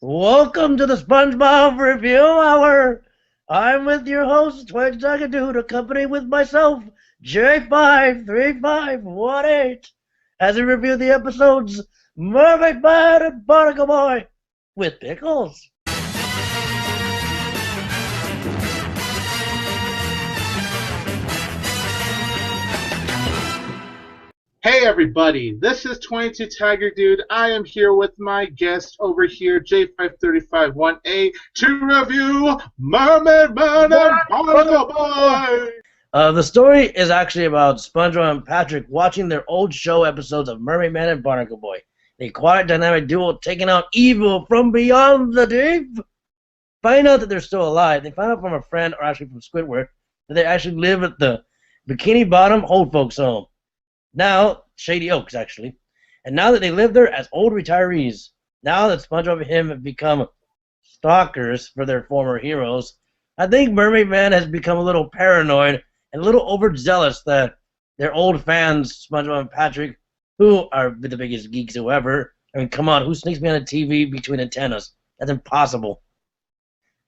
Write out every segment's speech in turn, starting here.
Welcome to the SpongeBob Review Hour. I'm with your host, Twig Dude, accompanied with myself, J53518, as we review the episodes MermaidMan and BarnacleBoy with Pickles. Hey everybody, this is 22 Tiger Dude. I am here with my guest over here, J5351A, to review MermaidMan and BarnacleBoy. The story is actually about SpongeBob and Patrick watching their old show episodes of MermaidMan and BarnacleBoy, the aquatic dynamic duo taking out evil from beyond the deep. Find out that they're still alive. They find out from a friend, or actually from Squidward, that they actually live at the Bikini Bottom old folks home. Now, Shady Oaks, actually. And now that they live there as old retirees, now that SpongeBob and him have become stalkers for their former heroes, I think MermaidMan has become a little paranoid and a little overzealous that their old fans, SpongeBob and Patrick, who are the biggest geeks ever, I mean, come on, who sneaks behind a TV between antennas? That's impossible.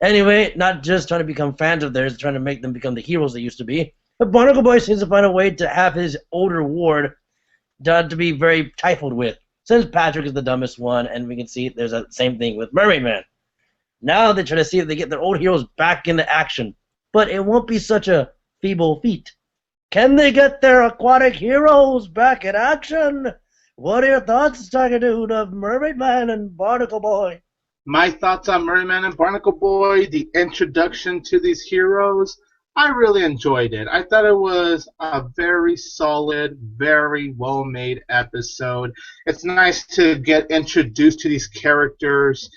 Anyway, not just trying to become fans of theirs, trying to make them become the heroes they used to be, but BarnacleBoy seems to find a way to have his older ward to be very trifled with, since Patrick is the dumbest one, and we can see there's the same thing with MermaidMan. Now they try to see if they get their old heroes back into action, but it won't be such a feeble feat. Can they get their aquatic heroes back in action? What are your thoughts, Tiger Dude, of MermaidMan and BarnacleBoy? My thoughts on MermaidMan and BarnacleBoy, the introduction to these heroes, I really enjoyed it. I thought it was a very solid, very well-made episode. It's nice to get introduced to these characters,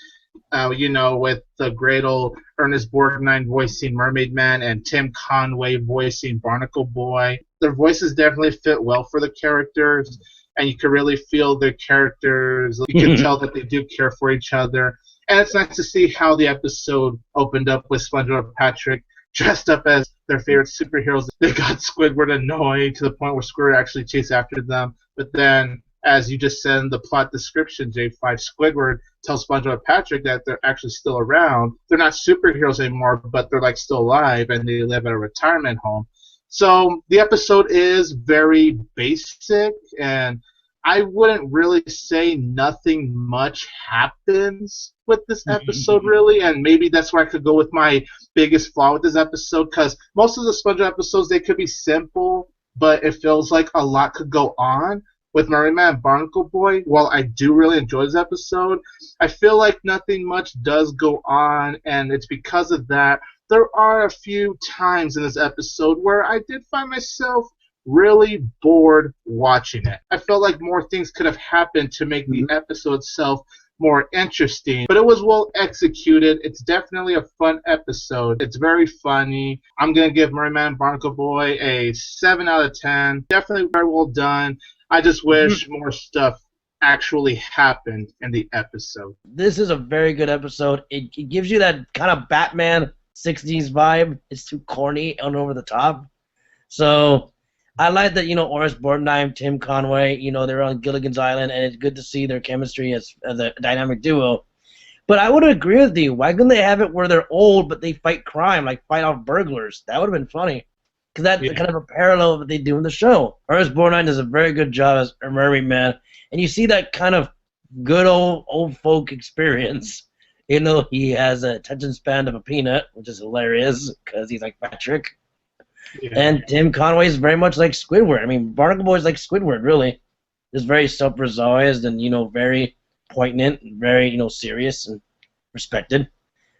with the great old Ernest Borgnine voicing MermaidMan and Tim Conway voicing BarnacleBoy. Their voices definitely fit well for the characters, and you can really feel their characters. You can tell that they do care for each other. And it's nice to see how the episode opened up with SpongeBob and Patrick dressed up as their favorite superheroes. They got Squidward annoyed to the point where Squidward actually chased after them. But then, as you just said in the plot description, J5, Squidward tells SpongeBob and Patrick that they're actually still around. They're not superheroes anymore, but they're still alive, and they live at a retirement home. So the episode is very basic, and I wouldn't really say nothing much happens with this episode, really, and maybe that's where I could go with my biggest flaw with this episode, because most of the SpongeBob episodes, they could be simple, but it feels like a lot could go on. With MermaidMan and BarnacleBoy, while I do really enjoy this episode, I feel like nothing much does go on, and it's because of that. There are a few times in this episode where I did find myself really bored watching it. I felt like more things could have happened to make the episode itself more interesting, but it was well executed. It's definitely a fun episode. It's very funny. I'm going to give MermaidMan and BarnacleBoy a 7 out of 10. Definitely very well done. I just wish more stuff actually happened in the episode. This is a very good episode. It gives you that kind of Batman 60s vibe. It's too corny and over the top. So I like that, Ernest Borgnine, Tim Conway, they're on Gilligan's Island, and it's good to see their chemistry as a dynamic duo. But I would agree with you. Why couldn't they have it where they're old, but they fight crime, like fight off burglars? That would have been funny. Because that's kind of a parallel of what they do in the show. Ernest Borgnine does a very good job as a MermaidMan, and you see that kind of good old folk experience. He has a attention span of a peanut, which is hilarious, because he's like Patrick. Yeah. And Tim Conway is very much like Squidward. I mean, BarnacleBoy is like Squidward, really. Just very self-realized and, very poignant, and very, serious and respected.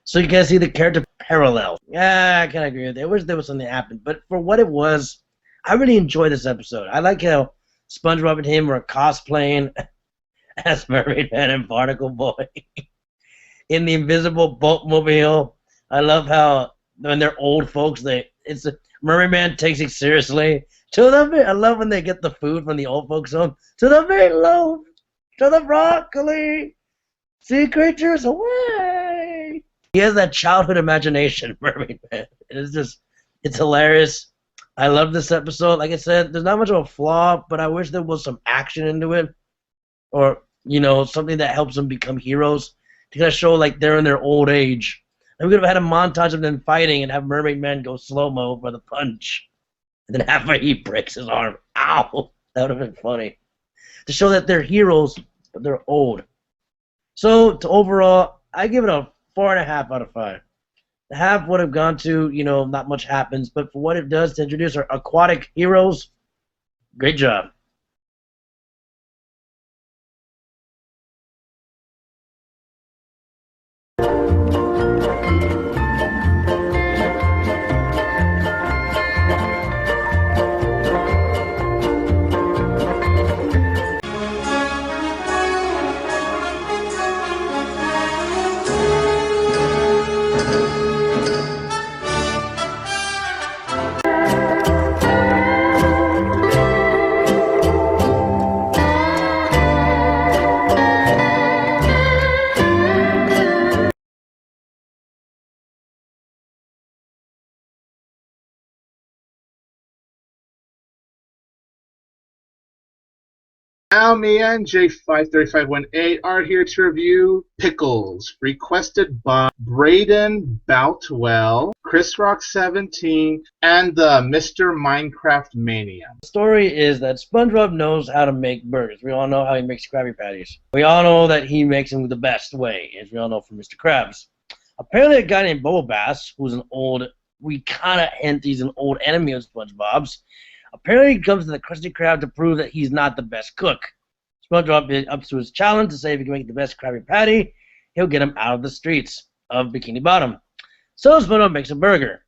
So you can see the character parallel. Yeah, I kind of agree with that. I wish there was something that happened. But for what it was, I really enjoyed this episode. I like how SpongeBob and him were cosplaying as MermaidMan and BarnacleBoy in the invisible boatmobile. I love how when they're old folks, MermaidMan takes it seriously. I love when they get the food from the old folks home. To the meatloaf, to the broccoli, sea creatures away. He has that childhood imagination, MermaidMan. It's hilarious. I love this episode. Like I said, there's not much of a flaw, but I wish there was some action into it. Or, something that helps them become heroes. to kind of show like they're in their old age. And we could have had a montage of them fighting and have MermaidMan go slow-mo for the punch. And then halfway he breaks his arm. Ow! That would have been funny. To show that they're heroes, but they're old. So, to overall, I give it a 4.5 out of 5. The half would have gone to, not much happens, but for what it does to introduce our aquatic heroes, great job. Now, me and J53518 are here to review Pickles, requested by Braden Boutwell, Chris Rock 17, and the Mr. Minecraft Mania. The story is that SpongeBob knows how to make burgers. We all know how he makes Krabby Patties. We all know that he makes them the best way, as we all know from Mr. Krabs. Apparently, a guy named Bubble Bass, who's we kind of hint he's an old enemy of SpongeBob's. Apparently, he comes to the Krusty Krab to prove that he's not the best cook. SpongeBob is up to his challenge to say if he can make the best Krabby Patty, he'll get him out of the streets of Bikini Bottom. So SpongeBob makes a burger.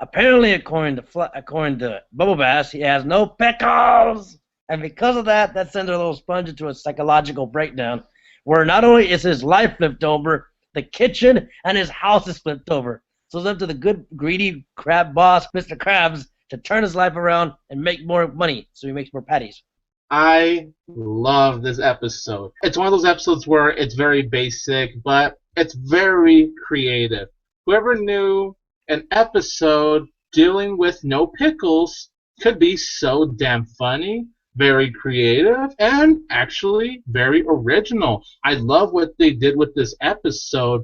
Apparently, according to Bubble Bass, he has no pickles! And because of that, that sends our little sponge into a psychological breakdown, where not only is his life flipped over, the kitchen and his house is flipped over. So it's up to the good, greedy crab boss, Mr. Krabs, to turn his life around and make more money, so he makes more patties. I love this episode. It's one of those episodes where it's very basic, but it's very creative. Whoever knew an episode dealing with no pickles could be so damn funny, very creative, and actually very original. I love what they did with this episode.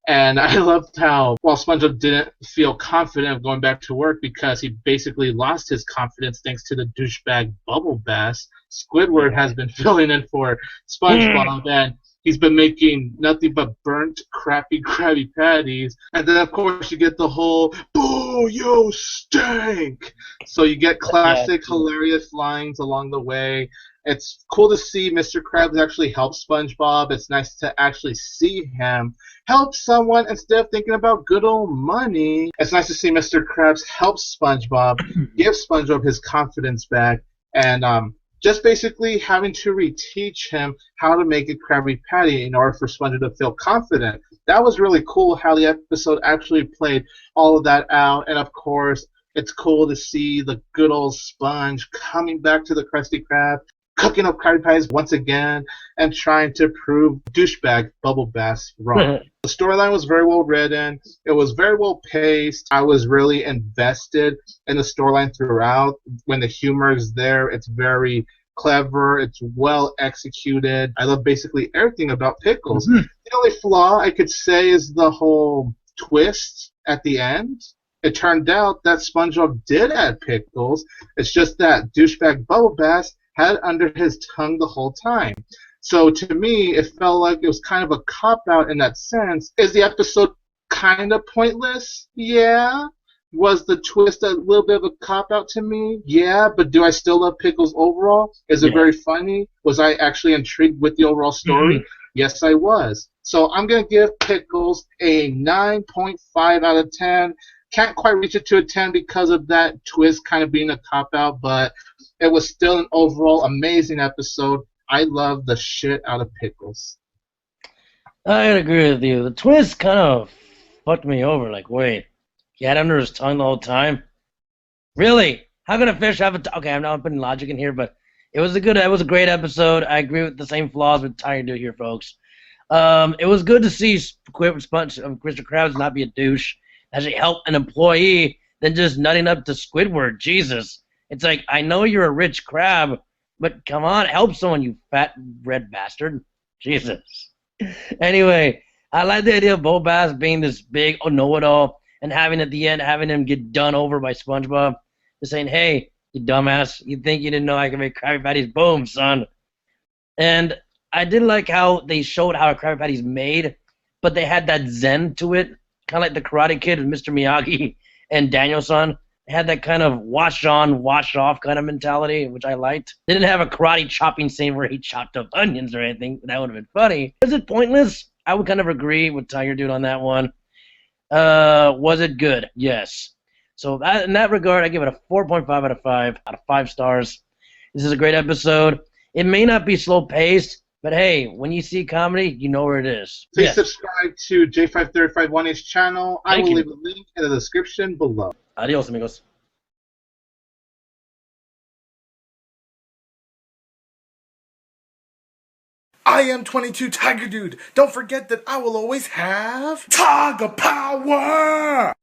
And I loved how, while SpongeBob didn't feel confident of going back to work because he basically lost his confidence thanks to the douchebag Bubble Bass, Squidward has been filling in for SpongeBob, and he's been making nothing but burnt, crappy Krabby Patties. And then, of course, you get the whole, "Boo, you stink!" So you get classic, hilarious lines along the way. It's cool to see Mr. Krabs actually help SpongeBob. It's nice to actually see him help someone instead of thinking about good old money. It's nice to see Mr. Krabs help SpongeBob, give SpongeBob his confidence back, and just basically having to reteach him how to make a Krabby Patty in order for SpongeBob to feel confident. That was really cool how the episode actually played all of that out, and of course, it's cool to see the good old Sponge coming back to the Krusty Krab, cooking up Krabby Patties once again, and trying to prove douchebag Bubble Bass wrong. The storyline was very well written. It was very well paced. I was really invested in the storyline throughout. When the humor is there, it's very clever. It's well executed. I love basically everything about Pickles. The only flaw I could say is the whole twist at the end. It turned out that SpongeBob did add pickles. It's just that douchebag Bubble Bass had under his tongue the whole time. So to me, it felt like it was kind of a cop-out in that sense. Is the episode kind of pointless? Yeah. Was the twist a little bit of a cop-out to me? Yeah. But do I still love Pickles overall? Is it very funny? Was I actually intrigued with the overall story? Yes, I was. So I'm going to give Pickles a 9.5 out of 10. Can't quite reach it to a 10 because of that twist kind of being a cop-out, but it was still an overall amazing episode. I love the shit out of Pickles. I agree with you. The twist kind of fucked me over. Like, wait, he had under his tongue the whole time? Really? How can a fish have a okay, I'm not putting logic in here, but it was a great episode. I agree with the same flaws we're trying to do here, folks. It was good to see Mr. Krabs not be a douche, actually help an employee, than just nutting up to Squidward. Jesus. It's like, I know you're a rich crab, but come on, help someone, you fat red bastard. Jesus. Anyway, I like the idea of Bo Bass being this big know-it-all and having at the end having him get done over by SpongeBob, just saying, "Hey, you dumbass, you think you didn't know I can make Krabby Patties? Boom, son." And I did like how they showed how a Krabby Patty's made, but they had that zen to it, kind of like the Karate Kid with Mr. Miyagi and Daniel-san. They had that kind of wash on, wash off kind of mentality, which I liked. They didn't have a karate chopping scene where he chopped up onions or anything. That would have been funny. Was it pointless? I would kind of agree with Tiger Dude on that one. Was it good? Yes. So in that regard, I give it a 4.5 out of 5 stars. This is a great episode. It may not be slow paced, but hey, when you see comedy, you know where it is. Please subscribe to J5351's channel. I will leave a link in the description below. Adios, amigos. I am 22 Tiger Dude. Don't forget that I will always have Tiger Power!